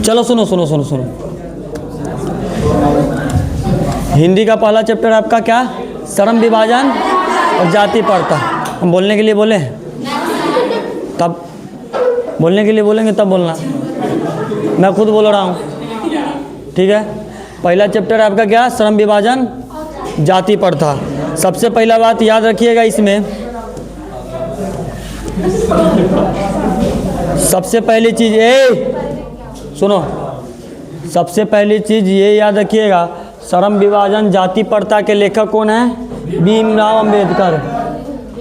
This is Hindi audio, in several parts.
चलो सुनो सुनो सुनो सुनो। हिंदी का पहला चैप्टर आपका क्या? श्रम विभाजन और जाति प्रथा। हम बोलने के लिए बोले, तब बोलने के लिए बोलेंगे तब बोलना। मैं खुद बोल रहा हूँ, ठीक है। पहला चैप्टर आपका क्या? श्रम विभाजन जाति प्रथा। सबसे पहला बात याद रखिएगा इसमें, सबसे पहली चीज़ सुनो, सबसे पहली चीज़ ये याद रखिएगा, श्रम विभाजन जाति प्रथा के लेखक कौन है? भीमराव अंबेडकर।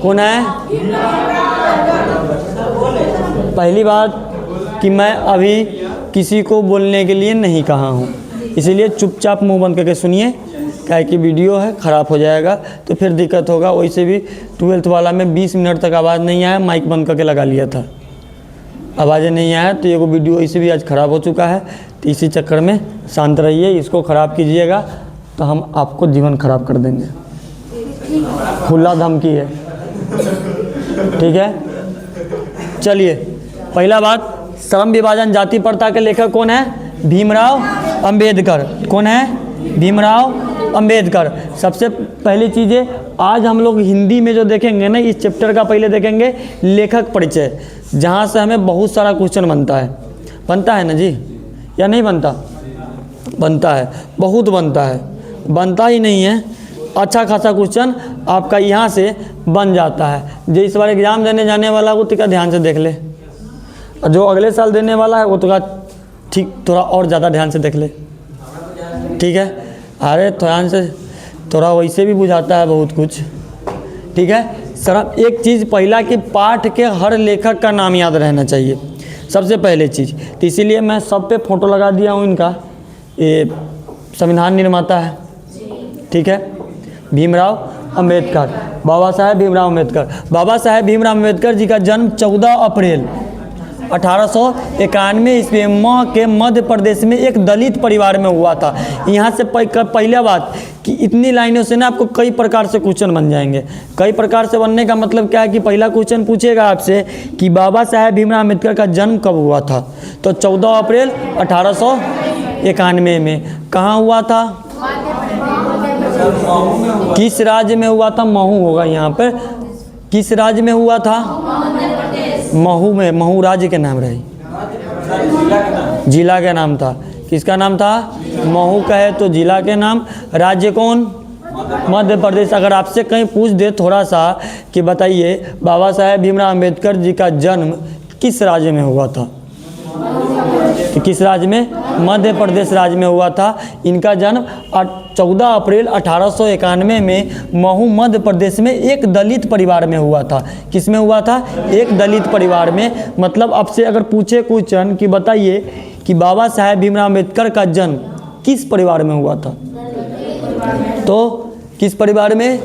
कौन है? पहली बात कि मैं अभी किसी को बोलने के लिए नहीं कहा हूँ, इसीलिए चुपचाप मुंह बंद करके सुनिए, क्या कि वीडियो है ख़राब हो जाएगा तो फिर दिक्कत होगा। वैसे भी 12th वाला में 20 मिनट तक आवाज़ नहीं आया, माइक बंद करके लगा लिया था, आवाज़ें नहीं आया, तो ये को वीडियो इसे भी आज ख़राब हो चुका है। तो इसी चक्कर में शांत रहिए, इसको ख़राब कीजिएगा तो हम आपको जीवन ख़राब कर देंगे। खुला धमकी है, ठीक है। चलिए, पहला बात, श्रम विभाजन जाति प्रथा के लेखक कौन है? भीमराव अंबेडकर। कौन है? भीमराव अंबेडकर। सबसे पहली चीज़ें आज हम लोग हिंदी में जो देखेंगे ना, इस चैप्टर का पहले देखेंगे लेखक परिचय, जहाँ से हमें बहुत सारा क्वेश्चन बनता है ना जी, या नहीं बनता? बनता है, बहुत बनता है, बनता ही नहीं है, अच्छा खासा क्वेश्चन आपका यहाँ से बन जाता है। जो इस बार एग्ज़ाम देने जाने वाला वो तो ध्यान से देख ले, और जो अगले साल देने वाला है वो तो ठीक थोड़ा और ज़्यादा ध्यान से देख ले, ठीक है। अरे ध्यान से, थोड़ा वैसे भी बुझाता है बहुत कुछ, ठीक है। सर एक चीज़ पहला कि पाठ के हर लेखक का नाम याद रहना चाहिए, सबसे पहले चीज़। तो इसीलिए मैं सब पे फोटो लगा दिया हूँ इनका। ये संविधान निर्माता है, ठीक है, भीमराव अंबेडकर, बाबा साहेब भीमराव अम्बेडकर। बाबा साहेब भीमराव अम्बेडकर जी का जन्म 14 अप्रैल 1891 ईस्वी के मध्य प्रदेश में एक दलित परिवार में हुआ था। यहाँ से पहला बात कि इतनी लाइनों से ना आपको कई प्रकार से क्वेश्चन बन जाएंगे। कई प्रकार से बनने का मतलब क्या है कि पहला क्वेश्चन पूछेगा आपसे कि बाबा साहेब भीमराव अम्बेडकर का जन्म कब हुआ था, तो 14 अप्रैल 1891 में। कहाँ हुआ था? किस राज्य में हुआ था? महू होगा यहाँ पर। किस राज्य में हुआ था? महू में। महू राज्य के नाम रही, जिला के नाम था। किसका नाम था? महू कहे तो जिला के नाम, राज्य कौन? मध्य प्रदेश। अगर आपसे कहीं पूछ दे थोड़ा सा कि बताइए बाबा साहेब भीमराव अम्बेडकर जी का जन्म किस राज्य में हुआ था, तो किस राज्य में? मध्य प्रदेश राज्य में हुआ था। इनका जन्म 14 अप्रैल 1891 में महू मध्य प्रदेश में एक दलित परिवार में हुआ था। किस में हुआ था? एक दलित परिवार में। मतलब आपसे अगर पूछे क्वेश्चन कि बताइए कि बाबा साहेब भीमराव अम्बेडकर का जन्म किस परिवार में हुआ था, तो किस परिवार में?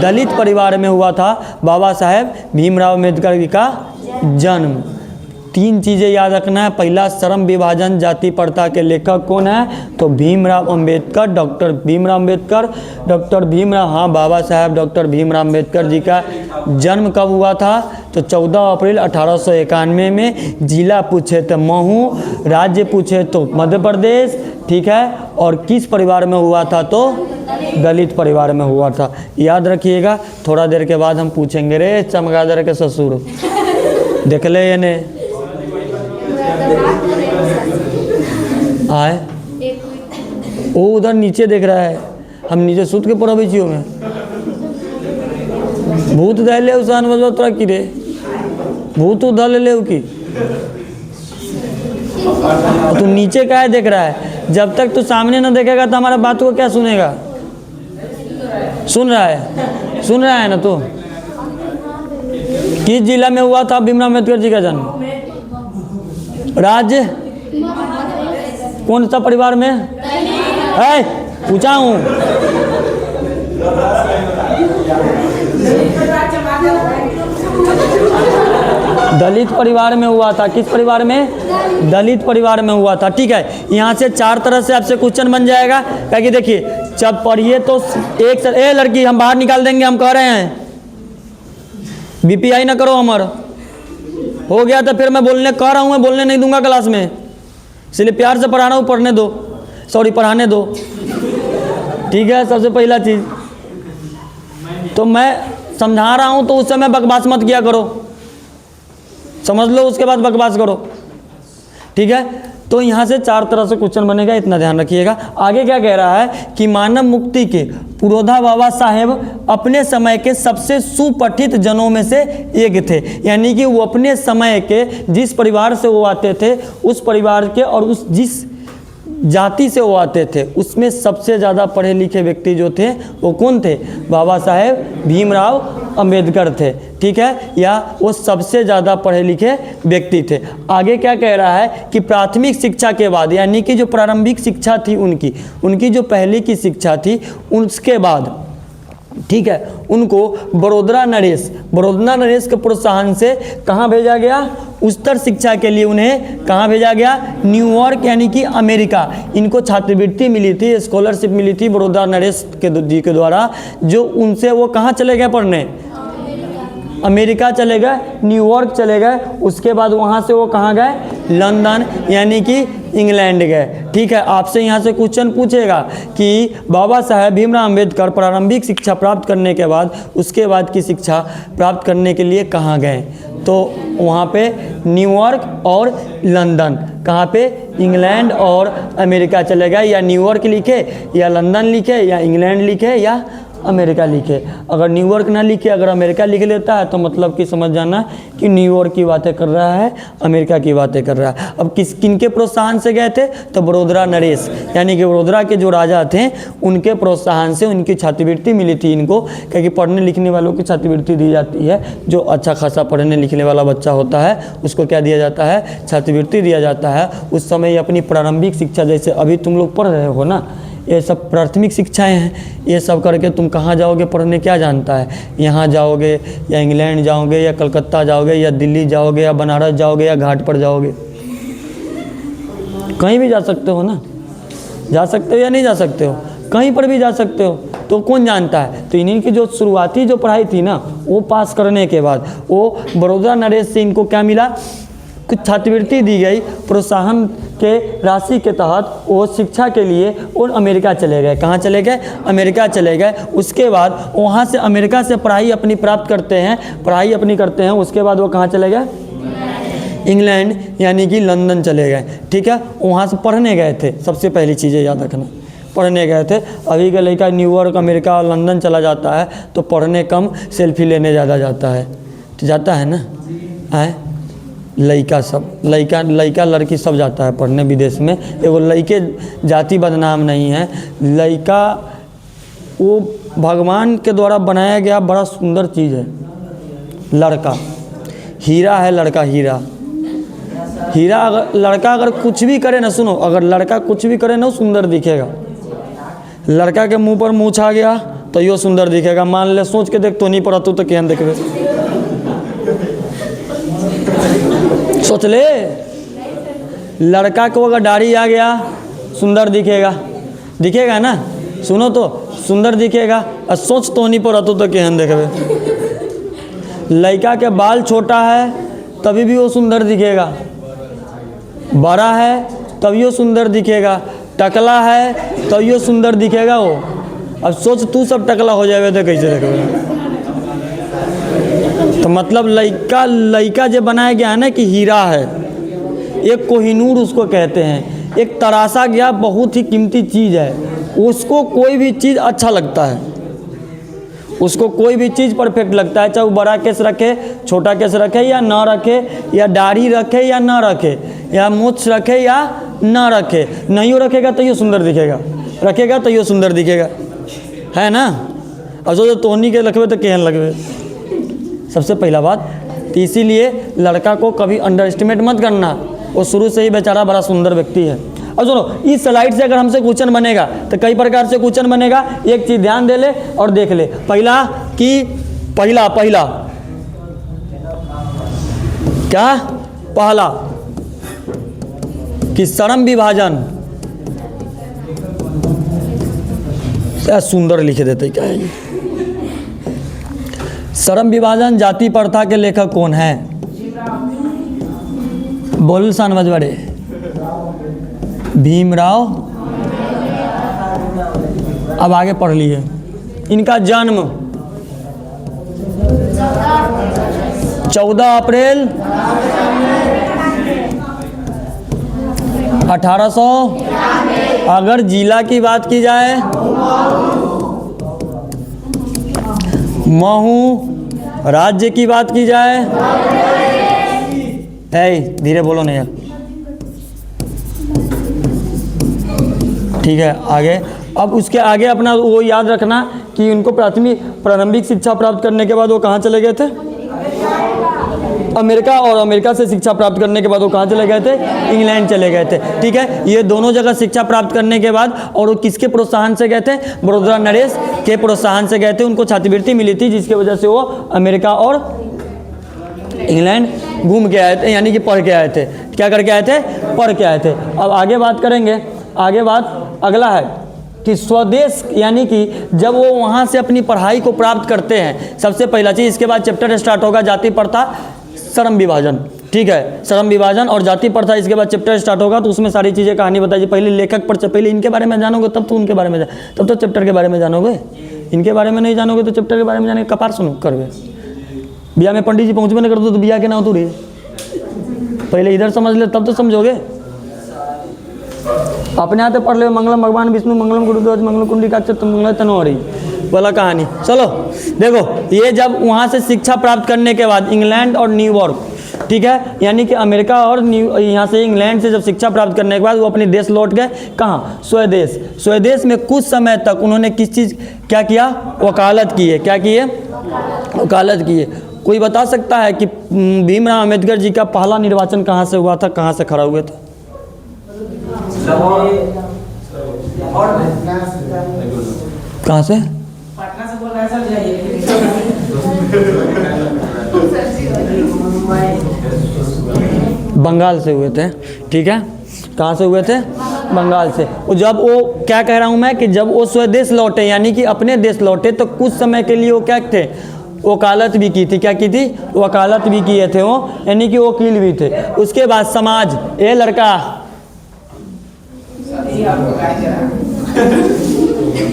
दलित परिवार में हुआ था बाबा साहेब भीमराव अम्बेडकर जी का जन्म। 3 चीज़ें याद रखना है। पहला, श्रम विभाजन जाति प्रथा के लेखक कौन है, तो भीमराव अंबेडकर, डॉक्टर भीमराव अम्बेडकर। डॉक्टर भीमराव, हाँ, बाबा साहेब डॉक्टर भीमराव अम्बेडकर जी का जन्म कब हुआ था, तो 14 अप्रैल 1891 में। जिला पूछे तो महू, राज्य पूछे तो मध्य प्रदेश, ठीक है। और किस परिवार में हुआ था, तो दलित परिवार में हुआ था। याद रखिएगा। थोड़ा देर के बाद हम पूछेंगे, रे चमगादड़ के ससुर देख ले ये ने आए, वो उधर नीचे देख रहा है, हम नीचे सूत के पड़ा बेचियो में भूत दहले उसान बजवा तोरा की रे, भूत उधर ले की, तू नीचे काहे देख रहा है? जब तक तू सामने न देखेगा तो हमारा बात को क्या सुनेगा? सुन रहा है? सुन रहा है ना? तो किस जिला में हुआ था भीमराव अम्बेडकर जी का जन्म? राज्य कौन सा परिवार में है? पूछा हूँ। दलित परिवार में हुआ था। किस परिवार में? दलित परिवार में हुआ था, ठीक है। यहाँ से 4 तरह से आपसे क्वेश्चन बन जाएगा। क्या कि देखिए, जब पढ़िए तो एक लड़की हम बाहर निकाल देंगे, हम कह रहे हैं, बीपीआई ना करो हमारा। हो गया तो फिर मैं बोलने कह रहा हूँ, मैं बोलने नहीं दूंगा क्लास में, इसलिए प्यार से पढ़ा रहा हूँ, पढ़ने दो, सॉरी पढ़ाने दो, ठीक है। सबसे पहला चीज़ तो मैं समझा रहा हूँ तो उस समय बकवास मत किया करो, समझ लो, उसके बाद बकवास करो, ठीक है। तो यहाँ से 4 तरह से क्वेश्चन बनेगा, इतना ध्यान रखिएगा। आगे क्या कह रहा है कि मानव मुक्ति के पुरोधा बाबा साहेब अपने समय के सबसे सुपठित जनों में से एक थे, यानी कि वो अपने समय के जिस परिवार से वो आते थे, उस परिवार के और उस जिस जाति से वो आते थे उसमें सबसे ज़्यादा पढ़े लिखे व्यक्ति जो थे वो कौन थे? बाबा साहेब भीमराव अंबेडकर थे, ठीक है, या वो सबसे ज़्यादा पढ़े लिखे व्यक्ति थे। आगे क्या कह रहा है कि प्राथमिक शिक्षा के बाद, यानी कि जो प्रारंभिक शिक्षा थी उनकी जो पहले की शिक्षा थी, उसके बाद, ठीक है, उनको बड़ोदरा नरेश के प्रोत्साहन से कहाँ भेजा गया? उच्चतर शिक्षा के लिए उन्हें कहाँ भेजा गया? न्यूयॉर्क, यानी कि अमेरिका। इनको छात्रवृत्ति मिली थी, स्कॉलरशिप मिली थी बड़ोदरा नरेश जी के द्वारा, जो उनसे वो कहाँ चले गए पढ़ने? अमेरिका चले गए, न्यूयॉर्क चले गए। उसके बाद वहाँ से वो कहाँ गए? लंदन, यानी कि इंग्लैंड गए, ठीक है। आपसे यहाँ से क्वेश्चन पूछेगा कि बाबा साहेब भीमराव अंबेडकर प्रारंभिक शिक्षा प्राप्त करने के बाद उसके बाद की शिक्षा प्राप्त करने के लिए कहाँ गए? तो वहाँ पे न्यूयॉर्क और लंदन, कहाँ पे? इंग्लैंड और अमेरिका चले गए। या न्यूयॉर्क लिखे, या लंदन लिखे, या इंग्लैंड लिखे, या अमेरिका लिखे। अगर न्यूयॉर्क ना लिखे, अगर अमेरिका लिख लेता है तो मतलब कि समझ जाना कि न्यूयॉर्क की बातें कर रहा है, अमेरिका की बातें कर रहा है। अब किनके प्रोत्साहन से गए थे? तो बड़ोदरा नरेश, यानी कि बड़ोदरा के जो राजा थे उनके प्रोत्साहन से उनकी छात्रवृत्ति मिली थी इनको, क्योंकि पढ़ने लिखने वालों की छात्रवृत्ति दी जाती है। जो अच्छा खासा पढ़ने लिखने वाला बच्चा होता है उसको क्या दिया जाता है? छात्रवृत्ति दिया जाता है। उस समय अपनी प्रारंभिक शिक्षा, जैसे अभी तुम लोग पढ़ रहे हो ना, ये सब प्राथमिक शिक्षाएं हैं, ये सब करके तुम कहाँ जाओगे पढ़ने? क्या जानता है? यहाँ जाओगे या इंग्लैंड जाओगे या कलकत्ता जाओगे या दिल्ली जाओगे या बनारस जाओगे या घाट पर जाओगे? कहीं भी जा सकते हो ना, जा सकते हो या नहीं जा सकते हो? कहीं पर भी जा सकते हो। तो कौन जानता है? तो इन्हीं की जो शुरुआती जो पढ़ाई थी ना, वो पास करने के बाद वो बड़ोदरा नरेश से इनको क्या मिला? कुछ छात्रवृत्ति दी गई, प्रोत्साहन के राशि के तहत वो शिक्षा के लिए और अमेरिका चले गए। कहाँ चले गए? अमेरिका चले गए। उसके बाद वहाँ से अमेरिका से पढ़ाई अपनी प्राप्त करते हैं, उसके बाद वो कहाँ चले गए? इंग्लैंड, यानी कि लंदन चले गए, ठीक है। वहाँ से पढ़ने गए थे, सबसे पहली चीज़ें याद रखना, पढ़ने गए थे। अभी का लड़का न्यूयॉर्क, अमेरिका और लंदन चला जाता है तो पढ़ने कम, सेल्फी लेने ज़्यादा जाता है, तो जाता है ना, है लड़का लड़की सब जाता है पढ़ने विदेश में। एगो लड़के जाति बदनाम नहीं है, लड़का वो भगवान के द्वारा बनाया गया बड़ा सुंदर चीज़ है। लड़का हीरा है, लड़का हीरा। अगर लड़का अगर कुछ भी करे ना, सुनो, अगर लड़का कुछ भी करे ना सुंदर दिखेगा। लड़का के मुंह पर मूछ आ गया तो यो सुंदर दिखेगा। मान ले, सोच के देख, तो नहीं पड़ा तो केहन देखबे? सोच ले, लड़का को अगर दाढ़ी आ गया सुंदर दिखेगा ना, सुनो तो सुंदर दिखेगा। और सोच तो नहीं पड़ा तो केहन देखबे? लड़का के बाल छोटा है तभी भी वो सुंदर दिखेगा, बड़ा है तभी वो सुंदर दिखेगा, टकला है तभी वो सुंदर दिखेगा वो। अब सोच तू सब टकला हो जाए तो कैसे देखबे? तो मतलब लड़का जो बनाया गया है ना कि हीरा है, एक कोहिनूर उसको कहते हैं, एक तराशा गया बहुत ही कीमती चीज़ है। उसको कोई भी चीज़ अच्छा लगता है, उसको कोई भी चीज़ परफेक्ट लगता है, चाहे वो बड़ा केस रखे, छोटा केस रखे या ना रखे, या दाढ़ी रखे या ना रखे, या मूछ रखे या ना रखे। नहीं रखेगा तो ये सुंदर दिखेगा, रखेगा तो ये सुंदर दिखेगा, है ना। और जो तोहनी के रखबे तो केहन लगबे? सबसे पहला बात तो इसीलिए लड़का को कभी अंडर एस्टिमेट मत करना, वो शुरू से ही बेचारा बड़ा सुंदर व्यक्ति है। अब सुनो, इस स्लाइड से अगर हमसे क्वेश्चन बनेगा तो कई प्रकार से क्वेश्चन बनेगा। एक चीज़ ध्यान दे ले और देख ले। पहला कि श्रम विभाजन, सुंदर लिखे देते क्या है ये? श्रम विभाजन जाति प्रथा के लेखक कौन है? बोल सानवज बड़े भीमराव। अब आगे पढ़ लिए। इनका जन्म 14 अप्रैल 1800। अगर जिला की बात की जाए महू, राज्य की बात की जाए धीरे बोलो नहीं यार, ठीक है। आगे अब उसके आगे अपना वो याद रखना कि उनको प्रारंभिक शिक्षा प्राप्त करने के बाद वो कहाँ चले गए थे? अमेरिका। और अमेरिका से शिक्षा प्राप्त करने के बाद वो कहाँ चले गए थे? इंग्लैंड चले गए थे, ठीक है। ये दोनों जगह शिक्षा प्राप्त करने के बाद, और वो किसके प्रोत्साहन से गए थे? बड़ोदरा नरेश के प्रोत्साहन से गए थे। उनको छात्रवृत्ति मिली थी जिसकी वजह से वो अमेरिका और इंग्लैंड घूम के आए थे, यानी कि पढ़ के आए थे। क्या करके आए थे? पढ़ के आए थे। अब आगे बात करेंगे। आगे बात अगला है कि स्वदेश, यानी कि जब वो वहाँ से अपनी पढ़ाई को प्राप्त करते हैं, सबसे पहला चीज़। इसके बाद चैप्टर स्टार्ट होगा जाति प्रथा श्रम विभाजन, ठीक है। श्रम विभाजन और जाति प्रथा, इसके बाद चैप्टर स्टार्ट होगा तो उसमें सारी चीज़ें कहानी बताइए। पहले लेखक पर, पहले इनके बारे में जानोगे तब तो उनके बारे में तब तो चैप्टर के बारे में जानोगे। इनके बारे में नहीं जानोगे तो चैप्टर के बारे में जाने कपार सुनो करवे। बिया में पंडित जी पहुँचबे नहीं कर दो तो बिया के ना हो तू रे, पहले इधर समझ ले तब तो समझोगे। अपने हाथ पढ़ ले मंगलम भगवान विष्णु मंगलम गुरुध्वज मंगल कुंडी का मंगल तनोहरी वाला कहानी। चलो देखो, ये जब वहाँ से शिक्षा प्राप्त करने के बाद इंग्लैंड और न्यूयॉर्क, ठीक है, यानी कि अमेरिका और यहाँ से इंग्लैंड से जब शिक्षा प्राप्त करने के बाद वो अपने देश लौट गए। कहाँ? स्वदेश। स्वदेश में कुछ समय तक उन्होंने किस चीज़ क्या किया? वकालत की है। क्या किए? वकालत की है। कोई बता सकता है कि भीमराव अम्बेडकर जी का पहला निर्वाचन कहाँ से हुआ था, कहाँ से खड़ा हुए थे? कहाँ से? पटना से बोल रहा है सर, जाइए। बंगाल से हुए थे, ठीक है। कहाँ से हुए थे? बंगाल से। और जब वो, क्या कह रहा हूँ मैं, कि जब वो स्वदेश लौटे, यानी कि अपने देश लौटे, तो कुछ समय के लिए वो क्या थे? वकालत भी की थी। क्या की थी? वकालत भी किए थे वो, यानी कि वकील भी थे। उसके बाद समाज, ये लड़का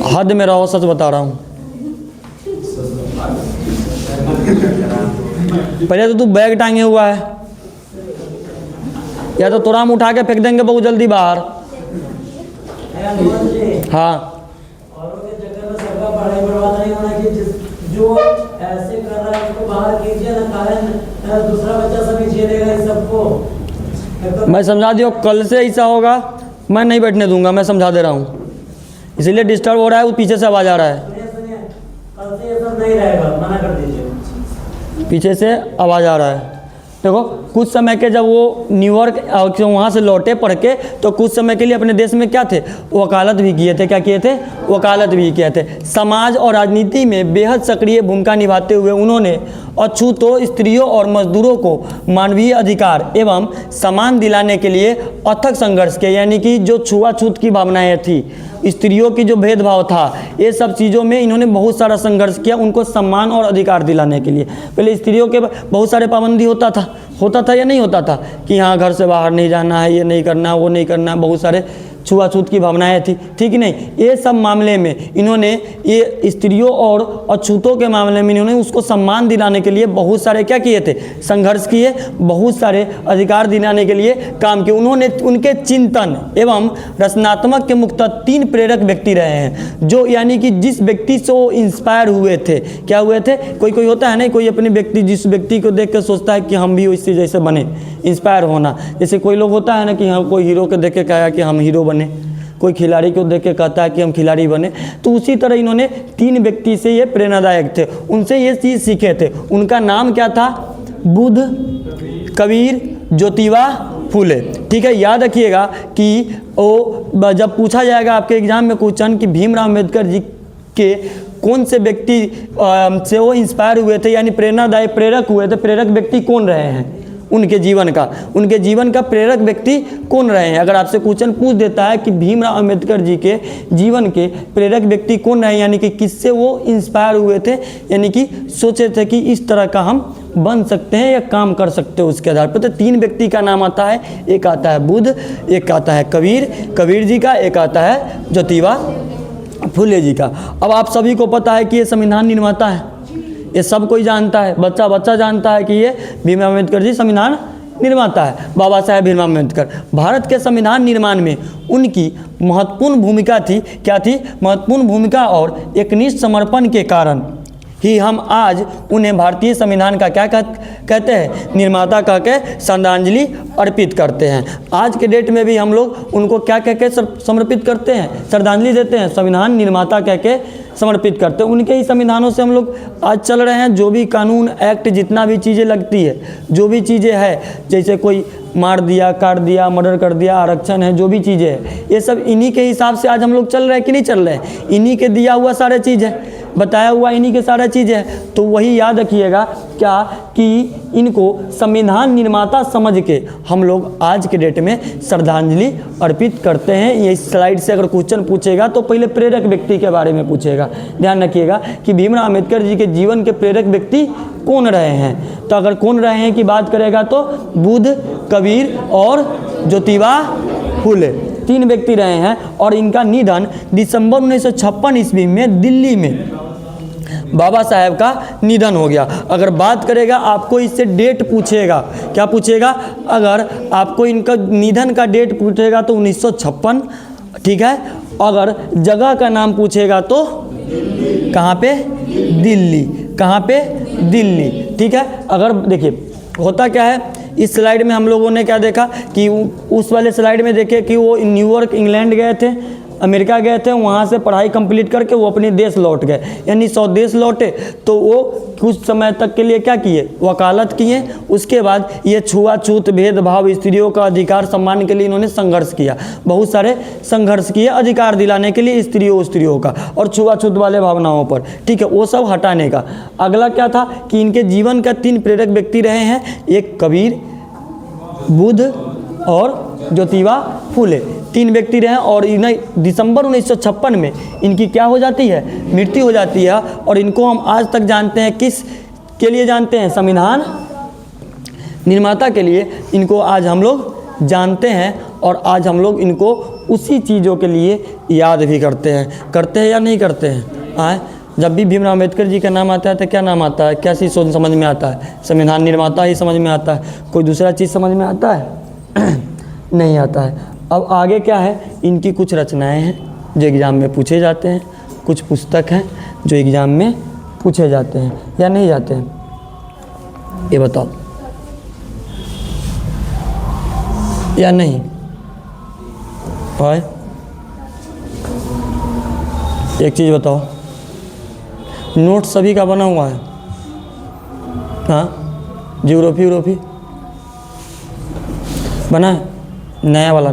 हद में रहो, सच बता रहा हूँ। पहले तो तू बैग टांगे हुआ है, या तो तुराम उठा के फेंक देंगे बहुत जल्दी बाहर। हाँ, जो ऐसे कर रहा है उसको बाहर कीजिए ना, कारण दूसरा बच्चा सभी झेलेगा इस सबको। मैं समझा दियो, कल से ऐसा होगा मैं नहीं बैठने दूंगा, मैं समझा दे रहा हूँ। इसीलिए डिस्टर्ब हो रहा है, वो पीछे से आवाज़ आ रहा है। सुनिए, कल से ये सब नहीं रहेगा, मना कर दीजिए। पीछे से आवाज़ आ रहा है। देखो, कुछ समय के जब वो न्यूयॉर्क वहाँ से लौटे पढ़ के, तो कुछ समय के लिए अपने देश में क्या थे? वकालत भी किए थे। क्या किए थे? वकालत भी किए थे। समाज और राजनीति में बेहद सक्रिय भूमिका निभाते हुए उन्होंने अछूतों स्त्रियों और मजदूरों को मानवीय अधिकार एवं सम्मान दिलाने के लिए अथक संघर्ष किया। यानी कि जो छुआछूत की भावनाएं थी, स्त्रियों की जो भेदभाव था, ये सब चीज़ों में इन्होंने बहुत सारा संघर्ष किया उनको सम्मान और अधिकार दिलाने के लिए। पहले स्त्रियों के बहुत सारे पाबंदी होता था या नहीं होता था कि हाँ घर से बाहर नहीं जाना है, ये नहीं करना, वो नहीं करना, बहुत सारे छुआछूत की भावनाएं थी, ठीक नहीं। ये सब मामले में इन्होंने, ये स्त्रियों और अछूतों के मामले में इन्होंने उसको सम्मान दिलाने के लिए बहुत सारे क्या किए थे? संघर्ष किए, बहुत सारे अधिकार दिलाने के लिए काम किए। उन्होंने, उनके चिंतन एवं रचनात्मक के मुख्यतः 3 प्रेरक व्यक्ति रहे हैं, जो यानी कि जिस व्यक्ति से वो इंस्पायर हुए थे। क्या हुए थे? कोई होता है ना, कोई अपने व्यक्ति, जिस व्यक्ति को देख कर सोचता है कि हम भी उससे जैसे बने, इंस्पायर होना। जैसे कोई लोग होता है ना कि हाँ, कोई हीरो को देख के कहा कि हम हीरो बने, कोई खिलाड़ी को देख के कहता है कि हम खिलाड़ी बने। तो उसी तरह इन्होंने 3 व्यक्ति से ये प्रेरणादायक थे, उनसे ये चीज़ सीखे थे। उनका नाम क्या था? बुद्ध, कबीर, ज्योतिबा फूले, ठीक है। याद रखिएगा कि वो जब पूछा जाएगा आपके एग्जाम में क्वेश्चन कि भीमराव अम्बेडकर जी के कौन से व्यक्ति से वो इंस्पायर हुए थे, यानी प्रेरणादायक प्रेरक हुए थे, प्रेरक व्यक्ति कौन रहे हैं, उनके जीवन का प्रेरक व्यक्ति कौन रहे हैं। अगर आपसे क्वेश्चन पूछ देता है कि भीमराव अंबेडकर जी के जीवन के प्रेरक व्यक्ति कौन रहे, यानी कि किससे वो इंस्पायर हुए थे, यानी कि सोचे थे कि इस तरह का हम बन सकते हैं या काम कर सकते हैं, उसके आधार पर तो 3 व्यक्ति का नाम आता है। एक आता है बुद्ध, एक आता है कबीर जी का, एक आता है ज्योतिबा फुले जी का। अब आप सभी को पता है कि ये संविधान निर्माता है, ये सब कोई जानता है, बच्चा जानता है कि ये भीमराव अम्बेडकर जी संविधान निर्माता है, बाबा साहेब भीमराव अम्बेडकर। भारत के संविधान निर्माण में उनकी महत्वपूर्ण भूमिका थी, क्या थी? महत्वपूर्ण भूमिका और एकनिष्ठ समर्पण के कारण ही हम आज उन्हें भारतीय संविधान का क्या कहते हैं? निर्माता कह के श्रद्धांजलि अर्पित करते हैं। आज के डेट में भी हम लोग उनको क्या कह के समर्पित करते हैं? श्रद्धांजलि देते हैं, संविधान निर्माता कह के समर्पित करते हैं। उनके ही संविधानों से हम लोग आज चल रहे हैं। जो भी कानून एक्ट जितना भी चीज़ें लगती है, जो भी चीज़ें है, जैसे कोई मार दिया, काट दिया, मर्डर कर दिया, आरक्षण है, जो भी चीज़ें है, ये सब इन्हीं के हिसाब से आज हम लोग चल रहे हैं कि नहीं चल रहे हैं? इन्हीं के दिया हुआ सारे चीज़ है, बताया हुआ इन्हीं के सारा चीज़ है। तो वही याद रखिएगा क्या कि इनको संविधान निर्माता समझ के हम लोग आज के डेट में श्रद्धांजलि अर्पित करते हैं। ये स्लाइड से अगर क्वेश्चन पूछेगा तो पहले प्रेरक व्यक्ति के बारे में पूछेगा। ध्यान रखिएगा कि भीमराव अम्बेडकर जी के जीवन के प्रेरक व्यक्ति कौन रहे हैं। तो अगर कौन रहे हैं की बात करेगा तो बुद्ध, कबीर और ज्योतिबा फुले 3 व्यक्ति रहे हैं। और इनका निधन दिसंबर 1956 ईस्वी में दिल्ली में बाबा साहेब का निधन हो गया। अगर बात करेगा आपको इससे डेट पूछेगा, क्या पूछेगा? अगर आपको इनका निधन का डेट पूछेगा तो 1956, ठीक है। अगर जगह का नाम पूछेगा तो कहाँ पे? दिल्ली। कहाँ पे? दिल्ली, ठीक है। अगर देखिए होता क्या है, इस स्लाइड में हम लोगों ने क्या देखा कि उस वाले स्लाइड में देखे कि वो न्यूयॉर्क इंग्लैंड गए थे, अमेरिका गए थे, वहाँ से पढ़ाई कंप्लीट करके वो अपने देश लौट गए, यानी स्वदेश लौटे। तो वो कुछ समय तक के लिए क्या किए? वकालत किए। उसके बाद ये छुआछूत, भेदभाव, स्त्रियों का अधिकार सम्मान के लिए इन्होंने संघर्ष किया, बहुत सारे संघर्ष किए अधिकार दिलाने के लिए स्त्रियों का और छुआछूत वाले भावनाओं पर, ठीक है, वो सब हटाने का। अगला क्या था कि इनके जीवन का 3 प्रेरक व्यक्ति रहे हैं, एक कबीर, बुद्ध और ज्योतिबा फुले, 3 व्यक्ति रहे। और दिसंबर 1956 में इनकी क्या हो जाती है? मृत्यु हो जाती है। और इनको हम आज तक जानते हैं, किस के लिए जानते हैं? संविधान निर्माता के लिए इनको आज हम लोग जानते हैं। और आज हम लोग इनको उसी चीज़ों के लिए याद भी करते हैं या नहीं करते हैं? जब भी भीमराव अम्बेडकर जी का नाम आता है तो क्या नाम आता है? क्या चीज़ समझ में आता है? संविधान निर्माता ही समझ में आता है। कोई दूसरा चीज़ समझ में आता है? नहीं आता है। अब आगे क्या है? इनकी कुछ रचनाएं हैं जो एग्ज़ाम में पूछे जाते हैं, कुछ पुस्तक हैं जो एग्ज़ाम में पूछे जाते हैं या नहीं जाते हैं, ये बताओ, या नहीं? भाई एक चीज़ बताओ, नोट सभी का बना हुआ है? हाँ, ज्योग्राफी बना है? नया वाला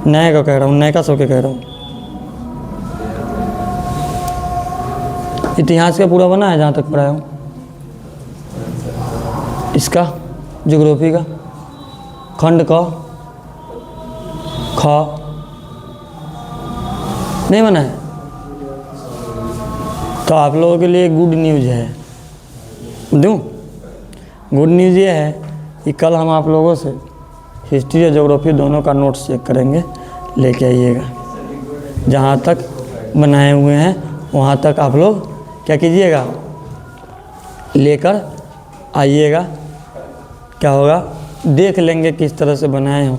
नया का कह रहा हूँ, नया का सबके कह रहा हूँ। इतिहास का पूरा बना है जहाँ तक पढ़ाया हूँ, इसका ज्योग्राफी का खंड का खा नहीं बना है। तो आप लोगों के लिए गुड न्यूज़ है, दूँ? गुड न्यूज़ ये है कि कल हम आप लोगों से हिस्ट्री और ज्योग्राफी दोनों का नोट्स चेक करेंगे, लेके आइएगा। जहाँ तक बनाए हुए हैं वहाँ तक आप लोग क्या कीजिएगा? लेकर आइएगा। क्या होगा? देख लेंगे किस तरह से बनाए हो,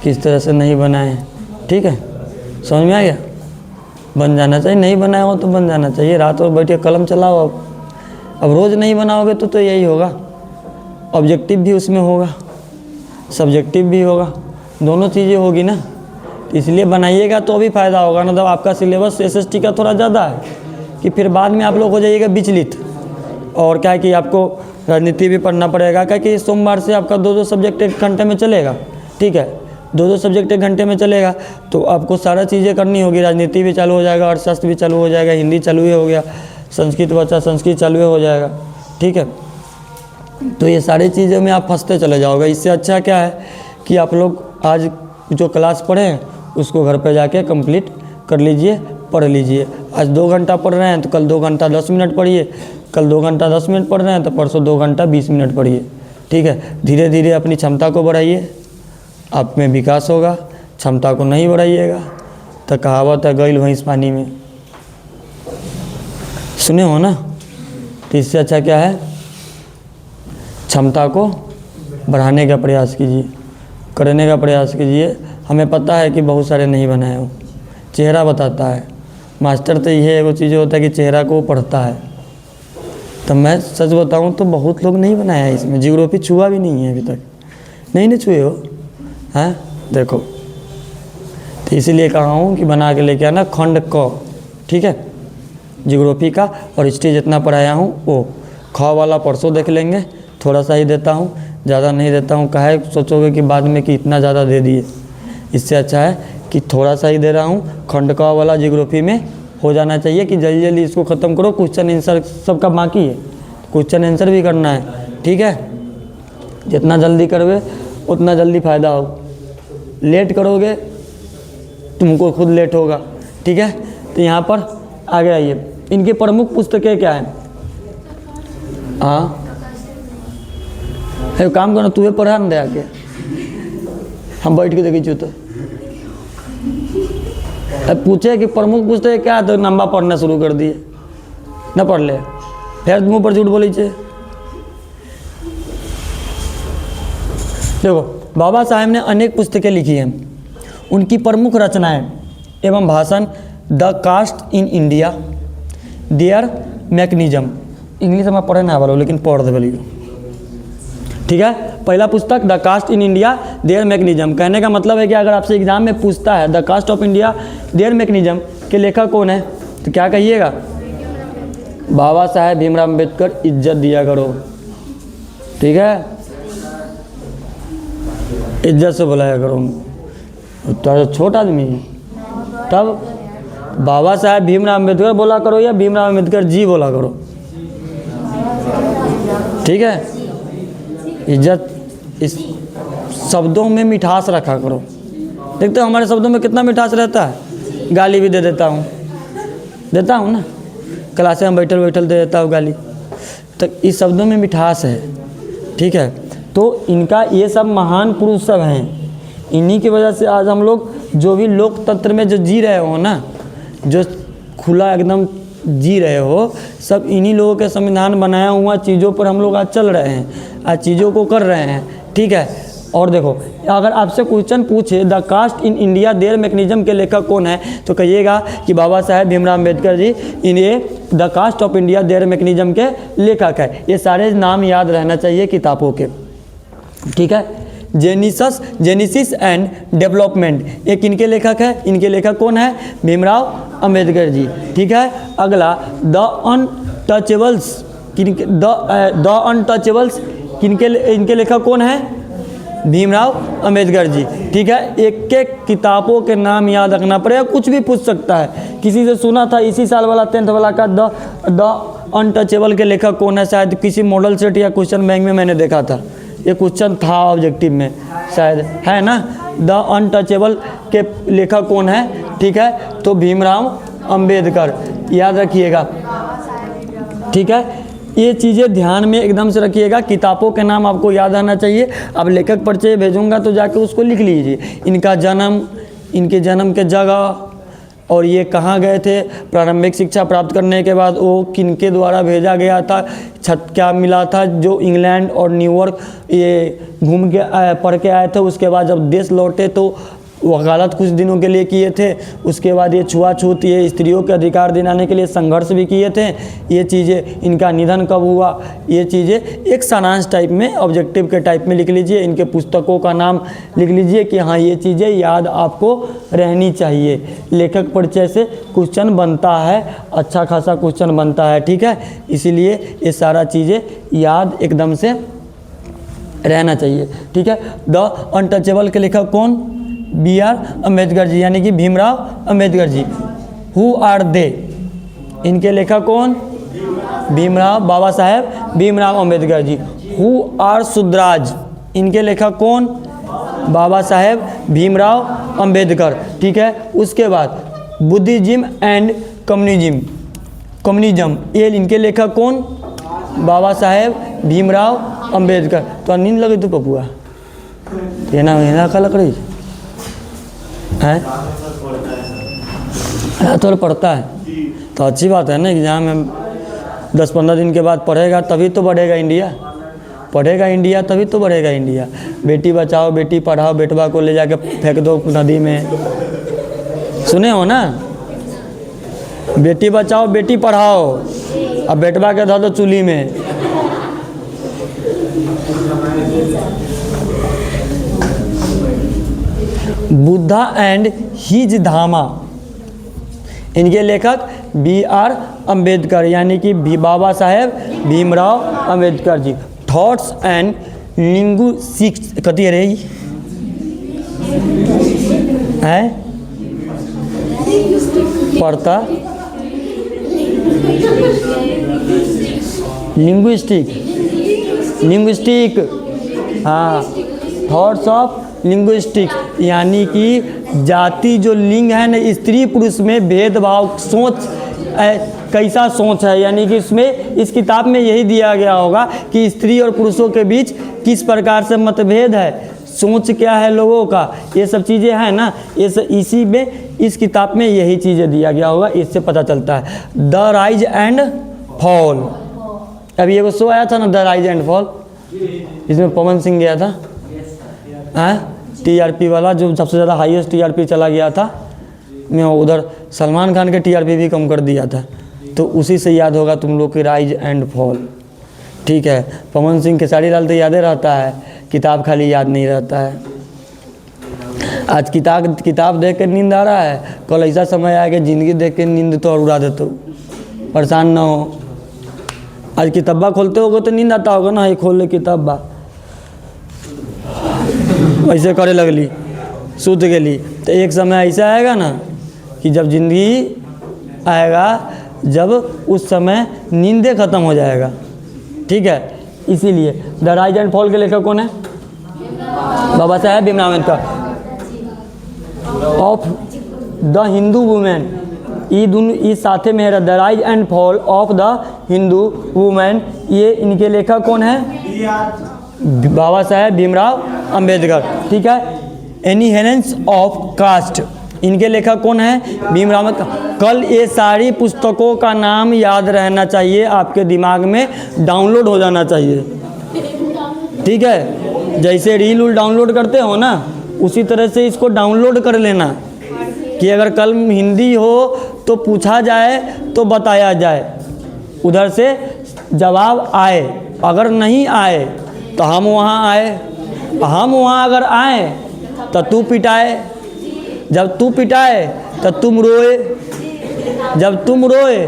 किस तरह से नहीं बनाए हैं, ठीक है? समझ में आ गया? बन जाना चाहिए, नहीं बनाए हो तो बन जाना चाहिए। रात भर बैठे कलम चलाओ। अब रोज़ नहीं बनाओगे तो यही होगा, ऑब्जेक्टिव भी उसमें होगा, सब्जेक्टिव भी होगा, दोनों चीज़ें होगी ना। इसलिए बनाइएगा तो भी फ़ायदा होगा ना। जब आपका सिलेबस SST का थोड़ा ज़्यादा है कि फिर बाद में आप लोग हो जाइएगा विचलित। और क्या है कि आपको राजनीति भी पढ़ना पड़ेगा, क्या कि सोमवार से आपका 2 सब्जेक्ट 1 घंटे में चलेगा, ठीक है? 2 सब्जेक्ट 1 घंटे में चलेगा तो आपको सारा चीज़ें करनी होगी। राजनीति भी चालू हो जाएगा, अर्थशास्त्र भी चालू हो जाएगा, हिंदी चालू ही हो गया, संस्कृत बचा संस्कृत चालू हो जाएगा, ठीक है? तो ये सारी चीज़ों में आप फंसते चले जाओगे। इससे अच्छा क्या है कि आप लोग आज जो क्लास पढ़े हैं उसको घर पे जाके कंप्लीट कर लीजिए, पढ़ लीजिए। आज 2 घंटा पढ़ रहे हैं तो कल 2 घंटा 10 मिनट पढ़िए, कल 2 घंटा 10 मिनट पढ़ रहे हैं तो परसों 2 घंटा 20 मिनट पढ़िए। ठीक है, धीरे धीरे अपनी क्षमता को बढ़ाइए, आप में विकास होगा। क्षमता को नहीं बढ़ाइएगा तो कहावत है गइल भैंस पानी में, सुने हो ना। तो इससे अच्छा क्या है, क्षमता को बढ़ाने का प्रयास कीजिए, करने का प्रयास कीजिए। हमें पता है कि बहुत सारे नहीं बनाए हो, चेहरा बताता है। मास्टर तो यह एगो चीज़ होता है कि चेहरा को पढ़ता है। तो मैं सच बताऊं तो बहुत लोग नहीं बनाया है इसमें, ज्योग्राफी छुआ भी नहीं है अभी तक, नहीं छुए हो हैं। देखो तो इसीलिए कहा हूँ कि बना के लेके आना खंड क, ठीक है, ज्योग्राफी का। और हिस्ट्री जितना पढ़ाया हूँ वो ख वाला परसों देख लेंगे, थोड़ा सा ही देता हूँ, ज़्यादा नहीं देता हूँ। काहे सोचोगे कि बाद में कि इतना ज़्यादा दे दिए, इससे अच्छा है कि थोड़ा सा ही दे रहा हूँ। खंड क वाला ज्योग्राफी में हो जाना चाहिए कि जल्दी जल्दी इसको ख़त्म करो। क्वेश्चन आंसर सबका बाकी है, क्वेश्चन आंसर भी करना है, ठीक है। जितना जल्दी करवे उतना जल्दी फ़ायदा हो, लेट करोगे तुमको खुद लेट होगा, ठीक है। तो यहाँ पर आगे आइए, इनकी प्रमुख पुस्तकें क्या हैं। हाँ है काम करना, तुम्हें पढ़ा न दे आके, हम बैठ के देखी तो अब पूछे कि प्रमुख पुस्तक क्या है तो नंबर पढ़ना शुरू कर दिए, न पढ़ ले फिर मुँह पर झूठ बोली छे। देखो बाबा साहेब ने अनेक पुस्तकें लिखी हैं। उनकी प्रमुख रचनाएं एवं भाषण the caste in India, their mechanism, English में पढ़े ना वालों लेकिन पढ़ दे बोलिए, ठीक है। पहला पुस्तक the caste in India their mechanism, कहने का मतलब है कि अगर आपसे एग्जाम में पूछता है the caste of India their mechanism के लेखक कौन है तो क्या कहिएगा, बाबा साहेब भीमराव अम्बेडकर, इज्जत दिया करो, ठीक है, इज्जत से बुलाया करो। तो छोटा आदमी है, तब बाबा साहेब भीमराव अम्बेडकर बोला करो या भीमराव अम्बेडकर जी बोला करो, ठीक है। इज्जत, इस शब्दों में मिठास रखा करो। देखते हो हमारे शब्दों में कितना मिठास रहता है। गाली भी दे देता हूँ ना, क्लास में बैठल बैठल दे देता हूँ गाली, तो इस शब्दों में मिठास है, ठीक है। तो इनका ये सब महान पुरुष सब हैं, इन्हीं की वजह से आज हम लोग जो भी लोकतंत्र में जो जी रहे हो ना, जो खुला एकदम जी रहे हो, सब इन्हीं लोगों के संविधान बनाया हुआ चीज़ों पर हम लोग आज चल रहे हैं, आज चीज़ों को कर रहे हैं, ठीक है। और देखो अगर आपसे क्वेश्चन पूछे the caste in India their mechanism के लेखक कौन है तो कहिएगा कि बाबा साहेब भीमराव अम्बेडकर जी, इन्हें the caste of India their mechanism के लेखक है। ये सारे नाम याद रहना चाहिए किताबों के, ठीक है। जेनेसिस एंड डेवलपमेंट एक इनके लेखक है, इनके लेखक कौन है, भीमराव अम्बेडकर जी, ठीक है। अगला द अनटचेबल्स, द अनटचेबल्स इनके लेखक कौन है, भीमराव अम्बेडकर जी, ठीक है। एक एक किताबों के नाम याद रखना पड़ेगा, कुछ भी पूछ सकता है। किसी से सुना था इसी साल वाला 10th वाला का द अनटचेबल के लेखक कौन है, शायद किसी मॉडल सेट या क्वेश्चन बैंक में मैंने देखा था, ये क्वेश्चन था ऑब्जेक्टिव में शायद, है ना। द अनटचेबल के लेखक कौन है, ठीक है, तो भीमराव अम्बेडकर, याद रखिएगा, ठीक है। ये चीज़ें ध्यान में एकदम से रखिएगा, किताबों के नाम आपको याद आना चाहिए। अब लेखक परिचय भेजूंगा तो जाके उसको लिख लीजिए, इनका जन्म, इनके जन्म के जगह, और ये कहाँ गए थे, प्रारंभिक शिक्षा प्राप्त करने के बाद वो किनके द्वारा भेजा गया था, क्या मिला था, जो इंग्लैंड और न्यूयॉर्क ये घूम के पढ़ के आए थे, उसके बाद जब देश लौटे तो वकालत कुछ दिनों के लिए किए थे, उसके बाद ये छुआछूत, ये स्त्रियों के अधिकार दिलाने के लिए संघर्ष भी किए थे। ये चीज़ें, इनका निधन कब हुआ, ये चीज़ें एक सारांश टाइप में, ऑब्जेक्टिव के टाइप में लिख लीजिए। इनके पुस्तकों का नाम लिख लीजिए कि हाँ ये चीज़ें याद आपको रहनी चाहिए। लेखक परिचय से क्वेश्चन बनता है, अच्छा खासा क्वेश्चन बनता है, ठीक है। इसीलिए ये सारा चीज़ें याद एकदम से रहना चाहिए, ठीक है। द अनटचेबल के लेखक कौन, B.R. अम्बेडकर जी, यानी कि भीमराव अम्बेडकर जी। हु आर दे, इनके लेखक कौन, भीमराव, बाबा साहेब भीमराव अम्बेडकर जी। हु आर सुद्राज, इनके लेखक कौन? बाबा साहेब भीमराव अंबेडकर। ठीक है, उसके बाद बुद्धिज्म एंड कम्युनिज्म, ये इनके लेखक कौन? बाबा साहेब भीमराव अंबेडकर। तो नींद लगे तो पपुआ ये ना का लग रही है, थोड़ा पढ़ता है तो अच्छी बात है ना। एग्जाम में 10-15 दिन के बाद पढ़ेगा तभी तो बढ़ेगा इंडिया, पढ़ेगा इंडिया तभी तो बढ़ेगा इंडिया। बेटी बचाओ बेटी पढ़ाओ, बेटवा को ले जाके फेंक दो नदी में, सुने हो ना? बेटी बचाओ बेटी पढ़ाओ, अब बेटवा के धो दो चूल्ही में। बुद्धा एंड हिज धामा, इनके लेखक B.R. अम्बेडकर, यानी कि बाबा साहेब भीमराव अम्बेडकर जी। थॉट्स एंड लिंग्विस्टिक्स कथी है पढ़ता लिंग्विस्टिक, हाँ, थॉट्स ऑफ लिंग्विस्टिक, यानी कि जाति जो लिंग है ना, स्त्री पुरुष में भेदभाव सोच कैसा सोच है, यानी कि इसमें इस किताब में यही दिया गया होगा कि स्त्री और पुरुषों के बीच किस प्रकार से मतभेद है, सोच क्या है लोगों का, ये सब चीज़ें हैं ना, इसी में इस किताब में यही चीज़ें दिया गया होगा, इससे पता चलता है। द राइज एंड फॉल, अभी एगो शो आया था ना द राइज एंड फॉल, इसमें पवन सिंह गया था, TRP वाला, जो सबसे ज़्यादा हाईएस्ट TRP चला गया था, मैं उधर सलमान खान के TRP भी कम कर दिया था, तो उसी से याद होगा तुम लोग की राइज एंड फॉल। ठीक है, पवन सिंह खेसारी लाल तो यादें रहता है, किताब खाली याद नहीं रहता है। आज किताब देख के नींद आ रहा है, कल ऐसा समय आएगा ज़िंदगी देख के नींद तो और उड़ा देते हो, परेशान ना हो। आज किताबा खोलते होगे तो नींद आता होगा ना, ये खोल ले किताबा, ऐसे करे लगली, सूत गेली, तो एक समय ऐसा आएगा ना कि जब ज़िंदगी आएगा, जब उस समय नींदें ख़त्म हो जाएगा। ठीक है, इसीलिए द राइज एंड फॉल के लेखक कौन है? Baba Saheb Bhimrao Ambedkar. Of the Hindu women, ये दोनों इस साथे में है, the rise and fall of the Hindu women, ये इनके लेखक कौन है? बाबा साहेब भीमराव अंबेडकर। ठीक है, एनिहेलेंस ऑफ कास्ट, इनके लेखक कौन है? भीमराव अम्बेडकर। कल ये सारी पुस्तकों का नाम याद रहना चाहिए, आपके दिमाग में डाउनलोड हो जाना चाहिए। ठीक है, जैसे रील डाउनलोड करते हो ना, उसी तरह से इसको डाउनलोड कर लेना कि अगर कल हिंदी हो तो पूछा जाए तो बताया जाए, उधर से जवाब आए। अगर नहीं आए तो हम वहाँ आए, हम वहाँ अगर आए तो तू पिटाए, जब तू पिटाए तो तुम रोए, जब तुम रोए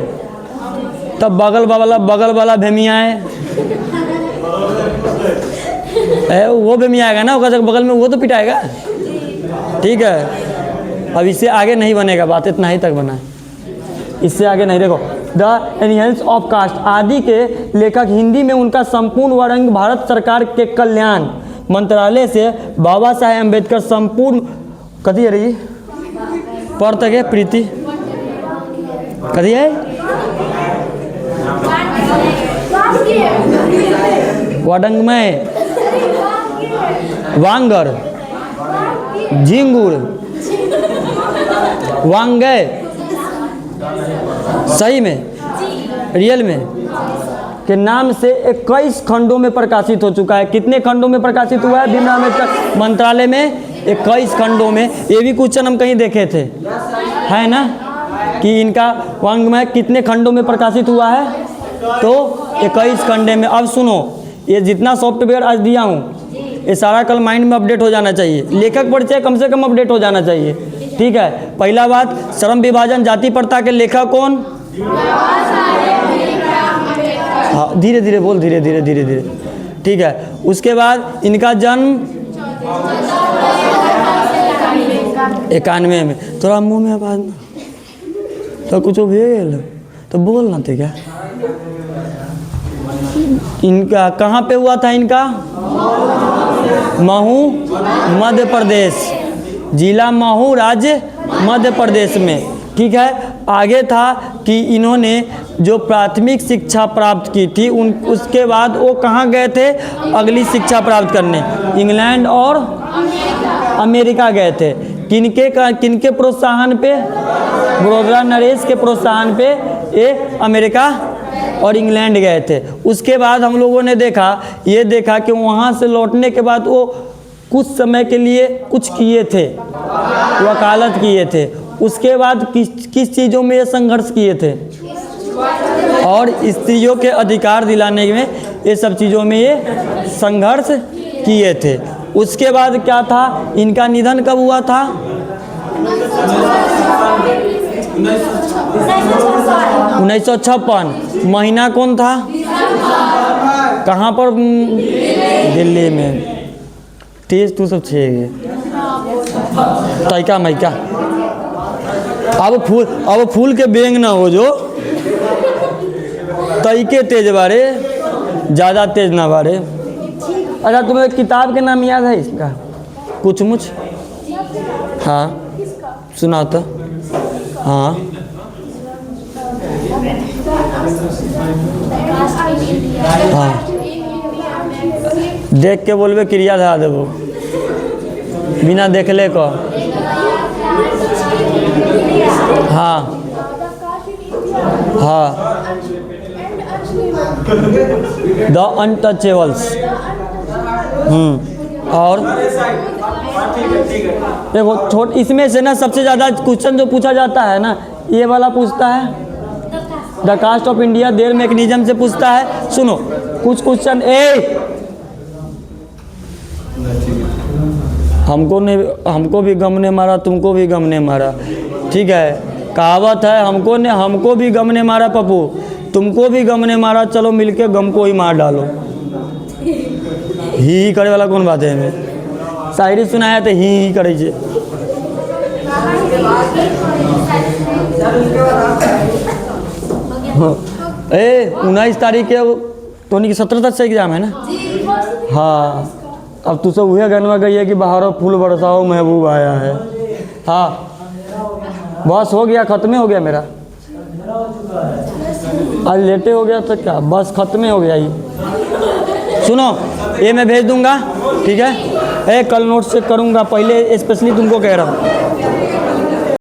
तब बगल वाला भेमियाए, वो भेमियाएगा ना, उसका बगल में वो तो पिटाएगा। ठीक है, अब इससे आगे नहीं बनेगा, बात इतना ही तक बना है, इससे आगे नहीं। देखो, द एनिहेलेंस ऑफ कास्ट आदि के लेखक, हिंदी में उनका संपूर्ण वर्ग भारत सरकार के कल्याण मंत्रालय से बाबा साहेब अम्बेडकर संपूर्ण कथी रही पढ़ तक प्रीति कथी है वडंगमय वांगर झिंगुर वांगे, सही में रियल में के नाम से 21 खंडों में प्रकाशित हो चुका है। कितने खंडों में प्रकाशित हुआ है? भीमराव अम्बेडकर मंत्रालय में 21 खंडों में। ये भी क्वेश्चन हम कहीं देखे थे, है ना, कि इनका वांग्मय कितने खंडों में प्रकाशित हुआ है? तो 21 खंडे में। अब सुनो, ये जितना सॉफ्टवेयर आज दिया हूँ ये सारा कल माइंड में अपडेट हो जाना चाहिए। लेखक परिचय कम से कम अपडेट हो जाना चाहिए। ठीक है, पहला बात, श्रम विभाजन जाति प्रथा के लेखक कौन? हाँ, धीरे धीरे बोल, धीरे धीरे धीरे धीरे। ठीक है, उसके बाद इनका जन्म 91 में। थोड़ा मुंह में आवाज ना तो कुछ भेल तो बोलना थे क्या? इनका कहाँ पे हुआ था इनका? महू, मध्य प्रदेश, जिला महू, राज्य मध्य प्रदेश में। ठीक है, आगे था कि इन्होंने जो प्राथमिक शिक्षा प्राप्त की थी उसके बाद वो कहाँ गए थे अगली शिक्षा प्राप्त करने? इंग्लैंड और अमेरिका गए थे। किनके प्रोत्साहन पे? वडोदरा नरेश के प्रोत्साहन पे ये अमेरिका और इंग्लैंड गए थे। उसके बाद हम लोगों ने देखा कि वहाँ से लौटने के बाद वो कुछ समय के लिए कुछ किए थे, वकालत किए थे। उसके बाद किस चीज़ों में ये संघर्ष किए थे? और स्त्रियों के अधिकार दिलाने में ये सब चीज़ों में ये संघर्ष किए थे। उसके बाद क्या था? इनका निधन कब हुआ था? 1956। महीना कौन था? कहाँ पर? दिल्ली में। तेज तू सब छेगे तैका मैका। अब फूल के बेंग ना हो जो तैके तेज बारे, ज़्यादा तेज ना बारे। अच्छा, तुम्हें किताब के नाम याद है इसका? कुछ मुझ? हाँ सुनाओ तो। हाँ हाँ, देख के बोलबे क्रिया धा देबो, बिना देखले को। हाँ हाँ, द अनटचेबल्स। और देखो इसमें से ना सबसे ज़्यादा क्वेश्चन जो पूछा जाता है ना, ये वाला पूछता है the caste of India their mechanism से पूछता है। सुनो कुछ क्वेश्चन हमको भी गम ने मारा, तुमको भी गम ने मारा। ठीक है, कहावत है हमको भी गम ने मारा पप्पू, तुमको भी गम ने मारा, चलो मिलके गम को ही मार डालो। ही करे वाला कौन बात है? हमें शायरी सुनाया तो ही करे छे। ए 19 तारीख के तो 17 तक से एग्जाम है ना? हाँ, अब तू सब वही गनवा गई है कि बाहरों फूल बरसाओ महबूब आया है। हाँ बस हो गया, ख़त्म हो गया मेरा। आज लेटे हो गया तो क्या, बस ख़त्म हो गया ये। सुनो ये मैं भेज दूंगा, ठीक है? कल नोट चेक करूंगा, पहले स्पेशली तुमको कह रहा हूँ।